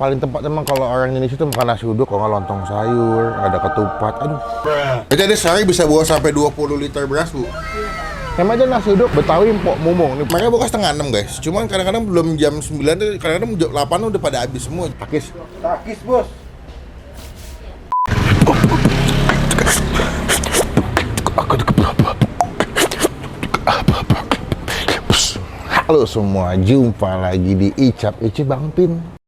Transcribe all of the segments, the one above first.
paling tepat emang kalau orang Indonesia itu makan nasi uduk, kalau nggak lontong sayur, ada ketupat. Aduh. Jadi sehari bisa bawa sampai 20 liter beras, Bu. Emang aja nasi uduk Betawi Mpok Mumung. Nih, mereka buka setengah 6, guys. Cuman kadang-kadang belum jam 9 tuh, kadang-kadang jam 8 udah pada habis semua. Takis, Bos. Halo semua, jumpa lagi di Icap Ici Bang Pin.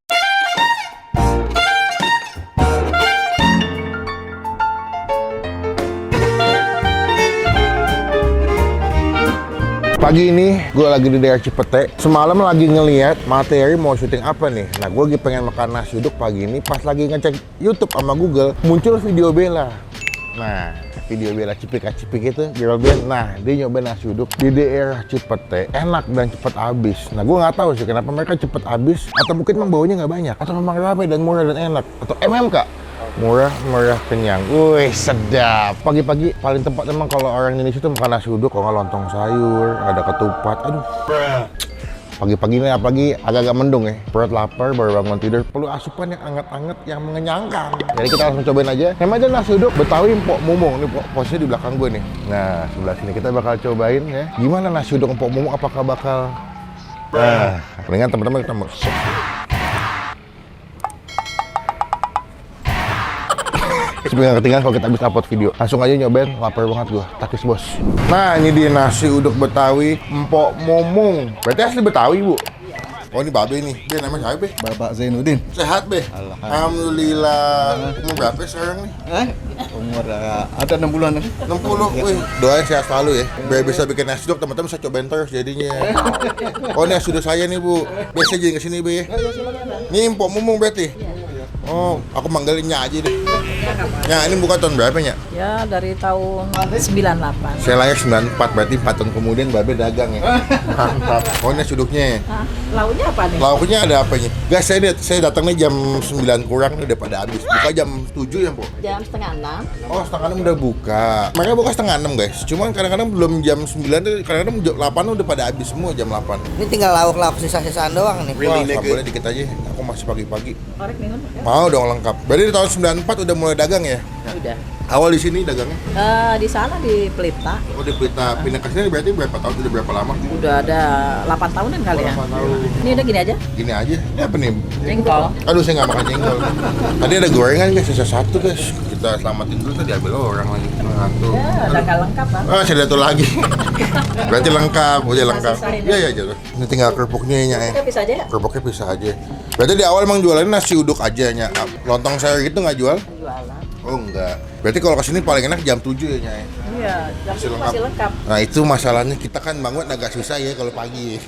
Pagi ini gue lagi di daerah Cipete. Semalam lagi ngeliat materi mau syuting apa nih. Nah, gue lagi pengen makan nasi uduk pagi ini. Pas lagi ngecek YouTube sama Google, muncul video Bella. Nah, video Bella cipika-cipik itu, girl band. Nah, dia nyoba nasi uduk di daerah Cipete, enak dan cepet habis. Nah, gue nggak tahu sih kenapa mereka cepet habis, atau mungkin memang baunya nggak banyak, atau memang ramai dan murah dan enak, atau MMK. Murah, kenyang. Wih, sedap. Pagi-pagi paling tepat emang kalau orang Indonesia itu makan nasi uduk, kalau nggak lontong sayur, ada ketupat. Aduh. Pagi-pagi ini apalagi agak-agak mendung ya. Perut lapar, baru bangun tidur. Perlu asupan yang anget-anget, yang mengenyangkan. Jadi kita langsung cobain aja. Namanya aja nasi uduk Betawi Mpok Mumung. Ini posisinya di belakang gue nih. Nah, sebelah sini kita bakal cobain ya. Gimana nasi uduk Mpok Mumung? Apakah bakal... Nah, mendingan teman-teman kita mau... Supaya nggak ketinggalan kalau kita habis upload video. Langsung aja nyobain, lapar banget gua. Takis, Bos. Nah, ini dia nasi uduk Betawi Mpok Mumung. Berarti asli Betawi, Bu? Oh, ini Babe nih. Dia namanya siapa, Be? Bapak Zainuddin. Sehat, Be? Alhamdulillah. Umur berapa sekarang nih? Umur ada 6 bulan. 60. Wih, doain sehat selalu ya. Biar bisa bikin nasi uduk, teman-teman bisa cobain terus jadinya. Oh, ini nasi uduk saya nih, Bu. Biasa jadi kesini, Be. Ini Mpok Mumung berarti? Oh, aku manggalinnya aja deh. Ya, ini bukan tahun berapa, Nya? Ya, dari tahun 98. Saya lahir 94, berarti 4 tahun kemudian Babe dagang ya. Mantap. Oh, ini suduknya. Hah? Lauknya apa nih? Lauknya ada apanya? Guys, saya datang nih jam 9 kurang nih udah pada habis. Buka jam 7 ya, Po? Jam setengah 6. Oh, setengah 6 udah buka. Mereka buka setengah 6, guys. Cuman kadang-kadang belum jam 9 tuh, kadang-kadang jam 8 udah pada habis semua jam 8. Ini tinggal lauk-lauk sisa-sisaan doang nih. Wah, boleh dikit aja. Aku masih pagi-pagi. Korek minum ya? Mau dong lengkap. Berarti di tahun 94 udah mulai dagang ya? Udah. Awal di sini dagangnya? Di sana di Pelita. Oh, di Pelita. Pindah ke sini berarti berapa tahun? Udah berapa lama? Udah ada 8 tahunan kali ya. 8 tahun. Ini udah gini aja. Gini aja. Ini apa nih? Jengkol. Aduh, saya nggak makan jengkol. Tadi ada gorengan, guys. Sisa satu, guys. Kita selamatin dulu, tadi ambil orang lagi. Satu. Ya, udah nggak lengkap kan? Ah, saya satu lagi. Berarti lengkap, udah lengkap. sisain Iya, iya, jatuh. Ini tinggal kerupuknya ya. Kita bisa aja ya? Kerupuknya bisa aja. Berarti di awal emang jualannya nasi uduk aja, Nya. Lontong sayur gitu nggak jual? Jualan. Oh, enggak. Berarti kalau kesini paling enak jam 7 ya, Nya. Iya, jam itu masih lengkap. Nah, itu masalahnya kita kan bangun agak susah ya kalau pagi.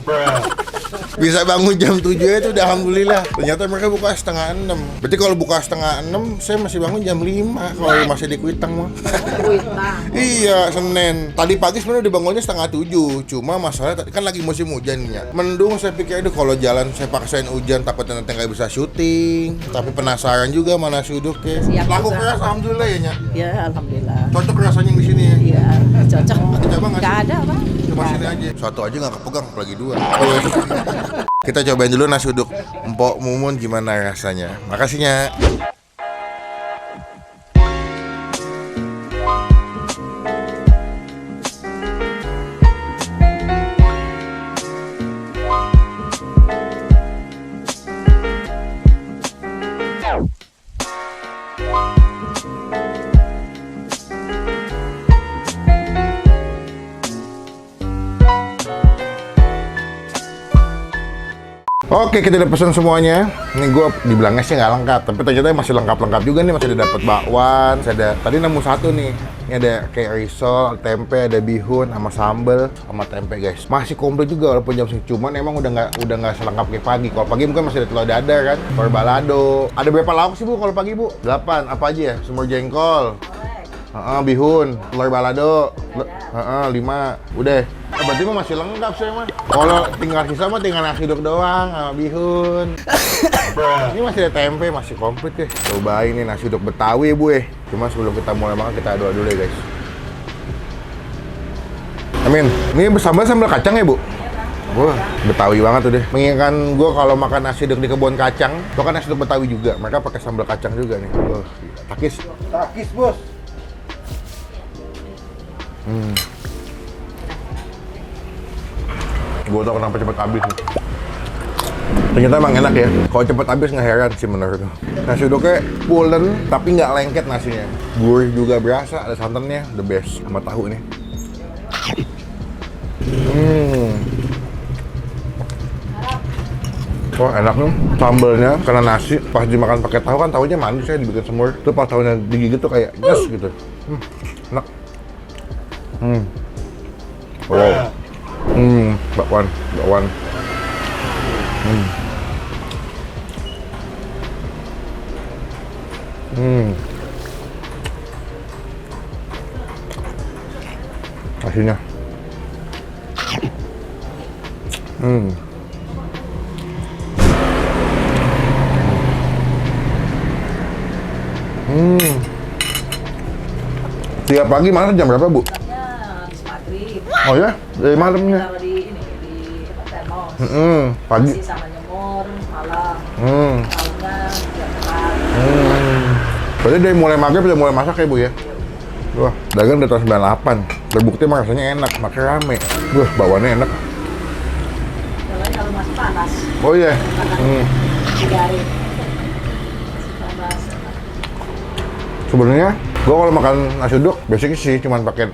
Bisa bangun jam 7 itu udah alhamdulillah. Ternyata mereka buka setengah 6. Berarti kalau buka setengah 6, saya masih bangun jam 5 kalau masih di Kuitang mah. Kuitang. Iya, Senin. Tadi pagi sebenarnya udah bangunnya setengah 7. Cuma masalahnya kan lagi musim hujan ya. Mendung, saya pikir itu kalau jalan saya paksain hujan takutnya nanti nggak bisa syuting. Tapi penasaran juga mana nasi uduknya. Siap Laku juga. keras alhamdulillah ya, Nya. Ya, alhamdulillah. Cocok rasanya yang di sini ya. Iya, cocok. Coba nggak Nggak sih? ada apa? Coba sini aja. Satu aja nggak kepegang, apalagi dua. Kita cobain dulu nasi uduk Mpok Mumung gimana rasanya. Makasihnya. Oke, kita udah pesen semuanya. Ini gue dibilangnya sih nggak lengkap, tapi ternyata masih lengkap-lengkap juga nih. Masih ada dapat bakwan, tadi nemu satu nih. Ini ada kayak risol, tempe, ada bihun, sama sambel, sama tempe, guys. Masih komplit juga walaupun jam segini. Cuman emang udah nggak selengkap kayak pagi. Kalau pagi mungkin masih ada telur dadar kan, telur balado. Ada berapa lauk sih, Bu, kalau pagi, Bu? 8. Apa aja ya? Semur jengkol. Bihun, telur balado. 5. Udah. Berarti mah masih lengkap sih mah. Kalau tinggal sisa mah tinggal nasi uduk doang sama bihun. Ini masih ada tempe, masih komplit ya. Cobain nih nasi uduk Betawi, Bu ya. Cuma sebelum kita mulai makan kita doa dulu ya, guys. Amin. Ini sambal kacang ya, Bu? Wah, Betawi banget tuh deh. Mengingatkan gue kalau makan nasi uduk di kebun kacang, itu kan nasi uduk Betawi juga. Mereka pakai sambal kacang juga nih. Wah, gila. Takis. Takis, Bos. Gue tau kenapa cepet habis nih. Ternyata emang enak ya. Kalau cepet habis nggak heran sih menurut gue. Nasi uduknya pulen tapi nggak lengket nasinya. Gurih juga berasa, ada santannya, the best. Sama tahu nih. Wah enak nih, sambalnya karena nasi pas dimakan pakai tahu kan tahunya manis ya dibikin semur. Itu pas tahunya digigit tuh kayak yes gitu. Enak. Wow. Bakwan. Nasinya. Tiap pagi makan jam berapa, Bu? Ya, habis maghrib. Oh ya? Dari malamnya? Kalau di ini, di termos. Pagi. Masih sama nyemur, malam. Hmm. Malamnya jam 4. Berarti dari mulai maghrib udah mulai masak ya, Bu ya? Wah, dagang dari tahun 98. Terbukti mah rasanya enak, makin rame. Wah, bawaannya enak. Kalau masih panas, Oh iya. digaring. Masih panas. Sebenarnya gua kalau makan nasi uduk basicnya sih cuman pakai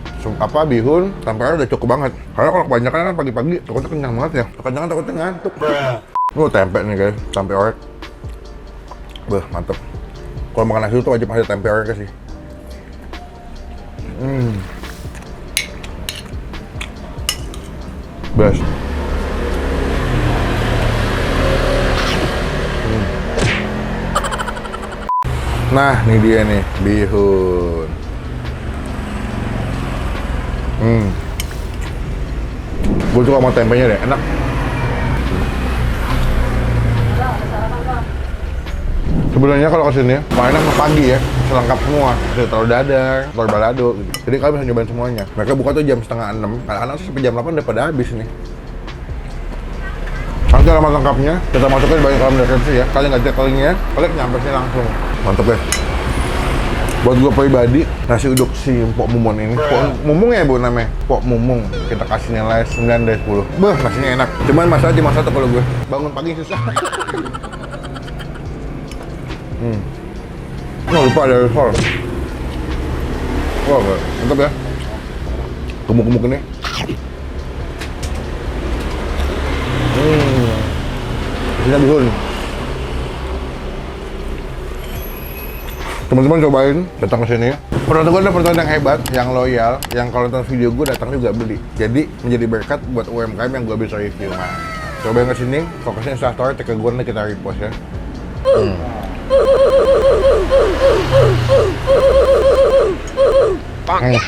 bihun, tempe udah cukup banget. Karena kalau kebanyakan kan pagi-pagi takutnya kenyang banget ya. Kekenyangan takutnya ngantuk. Tempe nih guys, tempe orek. Wah, mantep. Kalau makan nasi uduk tuh wajib ada tempe orek sih. Best. Nah, ini dia nih, bihun. Gue suka sama tempenya deh, enak. Sebenarnya kalau kesini, mainnya sama pagi ya, selengkap semua. Ada telur dadar, telur balado gitu. Jadi kalian bisa nyobain semuanya. Mereka buka tuh jam setengah 6, kadang-kadang sampai jam 8 udah pada habis nih. Nanti alamat lengkapnya kita masukin di bagian kolom deskripsi ya. Kalian nggak cek linknya, kalian nyampe sini langsung. Mantep ya. Buat gue pribadi, nasi uduk si Pok Mumon ini, Pok Mumung ya Bu namanya? Pok Mumung. Kita kasih nilai 9 dari 10. Beuh, nasinya enak. Cuman masalah cuma satu kalau gue, bangun pagi susah. Nggak lupa ada risol. Wah, mantap ya. Gemuk-gemuk ini. Isinya bihun. Teman-teman cobain, datang ke sini. Penonton gue adalah penonton yang hebat, yang loyal, yang kalau nonton video gue datang juga beli. Jadi menjadi berkat buat UMKM yang gue bisa review. Nah, cobain ke sini, fokusnya Instastory, tag ke gue nanti kita repost ya.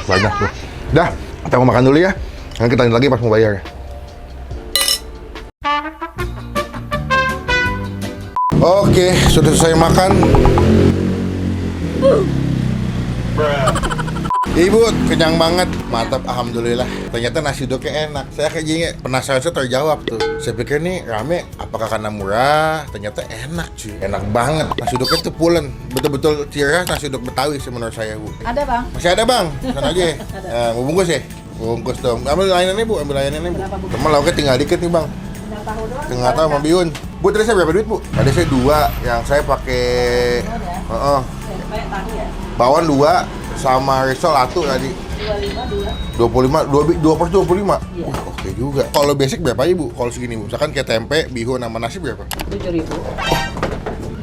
Banyak tuh. Dah, kita mau makan dulu ya. Nanti kita lanjut lagi pas mau bayar. Oke, sudah selesai makan. Ibu, kenyang banget. Mantap, alhamdulillah. Ternyata nasi uduknya enak. Saya kayaknya penasaran, saya terjawab tuh. Saya pikir nih rame, apakah karena murah? Ternyata enak cuy. Enak banget. Nasi uduknya tuh pulen. Betul-betul ciri khas nasi uduk Betawi sih menurut saya, Bu. Ada bang? Masih ada bang? Sana aja. Mau bungkus ya? Bungkus dong. Ambil layanannya Bu, ambil layanannya Bu. Cuma lauknya tinggal dikit nih bang. Tinggal tahu doang. Tinggal tahu sama bihun. Bu, tadi saya berapa duit Bu? Tadi saya 2, yang saya pakai Tempe tahu ya? bawang 2 sama risol 1 tadi. 25 2 per 25. Iya. Wah, oke juga. Kalau basic berapa ya Bu? Kalau segini Bu? Misalkan kayak tempe, bihun sama nasi berapa? 7.000.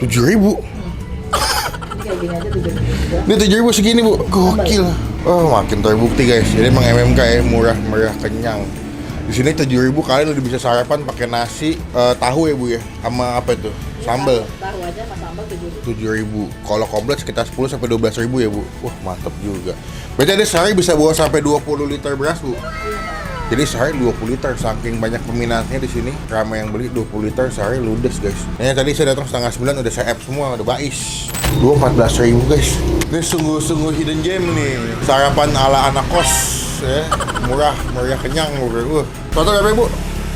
7.000. Ini kayak gini aja 7.000 juga. Ini 7.000 segini Bu. Gokil. Oh, makin terbukti guys. Jadi emang MMK ya, murah, meriah, kenyang. Di sini 7.000 kalian udah bisa sarapan pakai nasi, tahu ya Bu ya, sama apa itu? Sambal. Tahu aja sama sambal 7.000. 7.000. Kalau komplit sekitar 10 sampai 12.000 ya Bu. Wah, mantep juga. Berarti ada sehari bisa bawa sampai 20 liter beras Bu. Jadi sehari 20 liter, saking banyak peminatnya di sini. Ramai yang beli 20 liter sehari ludes guys. Nah, tadi saya datang setengah 9 udah saya app semua, udah bais. 14.000 guys. Ini sungguh-sungguh hidden gem nih. Sarapan ala anak kos ya. Murah, meriah, kenyang. Total berapa Bu?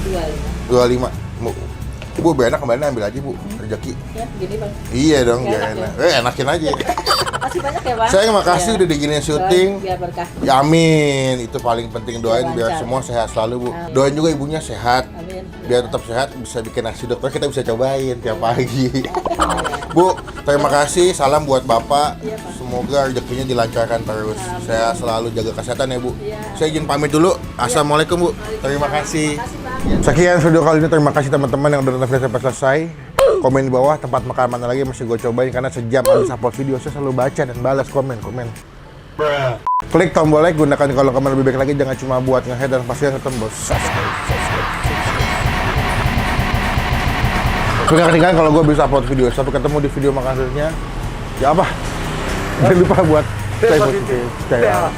2.000. 25. 25. Bu, enak kembali ambil aja, Bu. Rezeki. Ya, gini Bang. Iya dong, Enak gak enak. ya? Enakin aja. Makasih banyak ya Bang. Saya makasih Ya. udah diginiin syuting. Biar berkah. Ya amin, itu paling penting, doain biar Lancar. semua sehat selalu, Bu. Amin. Doain juga ibunya sehat. Amin. Biar tetap sehat, bisa bikin nasi dokter, kita bisa cobain tiap pagi. Bu, terima kasih, salam buat Bapak. Iya, Pak. Semoga rezekinya dilancarkan terus. Amin. Saya selalu jaga kesehatan ya, Bu. Iya. Saya izin pamit dulu. Assalamualaikum, Bu. Terima kasih. Makasih Bang. Sekian video kali ini, terima kasih teman-teman yang udah nonton video sampai selesai. Komen di bawah tempat makan mana lagi masih gue cobain, karena sejam habis upload video saya selalu baca dan balas komen. Klik tombol like, gunakan kalau komen lebih baik lagi, jangan cuma buat nge-head, dan pastikan tombol subscribe. Jangan ketinggalan kalau gue bisa upload video. Sampai ketemu di video makan selanjutnya. Ya apa? Jangan lupa buat stay positif, stay out.